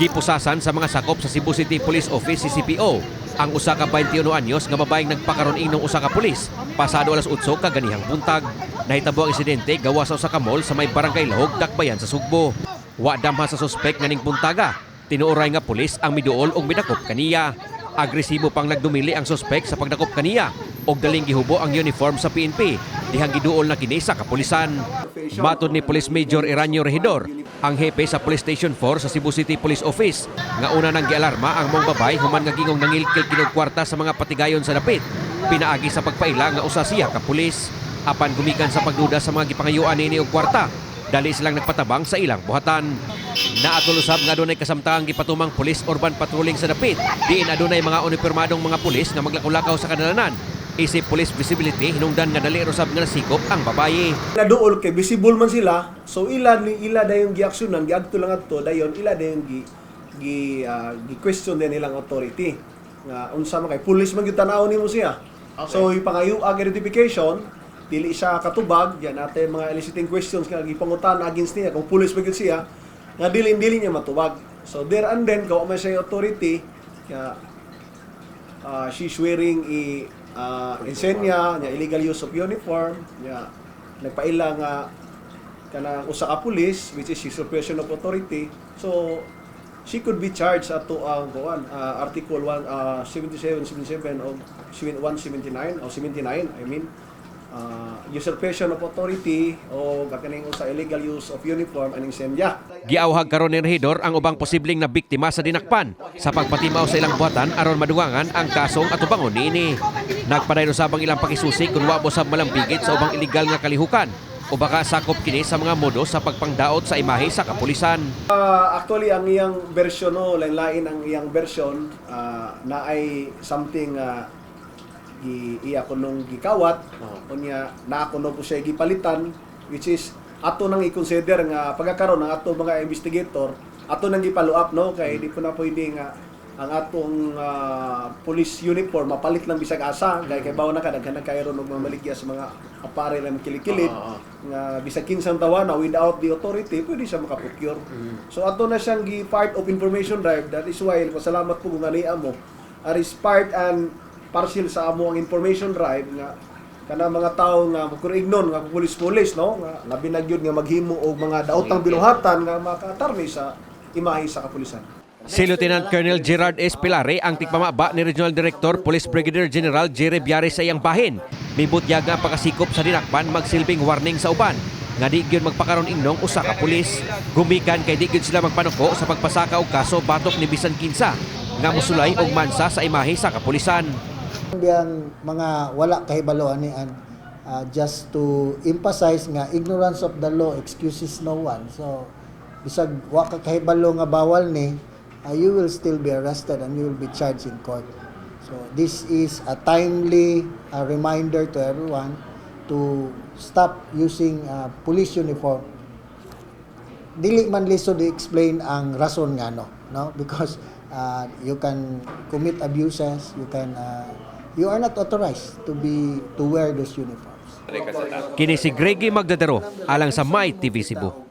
Gipusasan sa mga sakop sa Cebu City Police Office CCPO ang usa ka 21 anyos nga babaeng nagpakaron ining usa ka pulis pasado alas 8 kaganihang buntag. Nahitabo ang insidente gawa sa usa ka mall sa may barangay Lahog, Dakbayan sa Sugbo. Wa damha sa suspek nga ning buntaga. Tinuoray nga pulis ang miduol og midakop kaniya. Agresibo pang nagdumili ang suspek sa pagdakop kaniya og daling gihubo ang uniform sa PNP dihang giduol na kini sa kapulisan. Matod ni Police Major Eranio Regidor, ang hepe sa Police Station 4 sa Cebu City Police Office, nga una nang gialarma ang mong babay human nga gingong nangilkil kinog kwarta sa mga patigayon sa dapit. Pinaagi sa pagpaila nga usa siya ka pulis. Apan gumikan sa pagduda sa mga gipangayuan nini og kwarta, dali silang nagpatabang sa ilang buhatan. Naatulusab nga adunay kasamtaang gipatumang pulis urban patrolling sa dapit. Diin adunay mga unipormadong mga pulis nga maglakaw-lakaw sa kadalanan. Isip police visibility hinungdan nga dali rusab nga nasikop ang babaye. Naduol kay visible man sila, so ila dayon giaksyonan, giadto lang adto dayon ila dayon gi question din nilang authority. Nga unsa man kay pulis man gyud tan-aw nimo siya. Okay. So ipangayo identification, dili siya katubag, yan ate mga eliciting questions nga gipangutan against niya kung pulis man gyud siya, nga dili niya matubag. So there and then kung may siya authority, she's wearing insenya, illegal use of uniform, nagpaila nga kanang usa ka pulis, which is usurpation of authority. So she could be charged ato ang article 77 o 179 o 79, I mean usurpation of authority o kakaning usa illegal use of uniform and insenya. Giawhag karon ni Regidor ang ubang posibleng na biktima sa dinakpan sa pagpatimaw sa ilang buhatan aron madugangan ang kasong atubangon niini. Nagpadayon usab ang ilang pakisusi kung wa usab malambigit sa ubang illegal nga kalihukan o baka sakop kini sa mga modo sa pagpangdaot sa imahe sa kapulisan. Actually ang iyang version lain-lain ang iyang version na ay something iya ko nung gikawat unya na ako nung siya gipalitan, which is ato nang i-consider nga pagkakaroon ng ato mga investigator ato nang gipalo up kay di po na pwede nga ang atong police uniform mapalit lang bisag asa kay bawo na kadaghan kayron og mamaligya sa mga apparel na kilikilid nga bisag kinsang tawana without the authority pwede siya makaprocure. So ato na siyang gi-part of information drive, that is why pasalamat po kung ani amo is part and partial sa amo ang information drive nga kana mga tawo nga magkurignon nga pulis-pulis nga labi na gyud nga maghimo og mga daotang binuhatan nga makatarni sa imahe sa kapulisan. Si Lieutenant Colonel Gerard S. Pilare ang tigpamaba ni Regional Director Police Brigadier General Jerry Biares sa iyang bahin. Mibutyag nga pagkasikop sa dinakpan magsilbing warning sa uban nga di gyud magpakaron ingnong usa ka pulis. Gumikan kay di gyud sila magpanuko sa pagpasaka og kaso batok ni bisan kinsa nga mosulay og mansa sa imahe sa kapulisan. Ang mga wala kahibaloan niyan, just to emphasize nga ignorance of the law excuses no one. So bisag wa ka kahibalo nga bawal ni, you will still be arrested and you will be charged in court. So this is a timely reminder to everyone to stop using police uniform. Dili man lisod i-explain ang rason nga no, because you can commit abuses, you are not authorized to wear those uniforms. Kini si Greggy Magdadero alang sa My TV Cebu.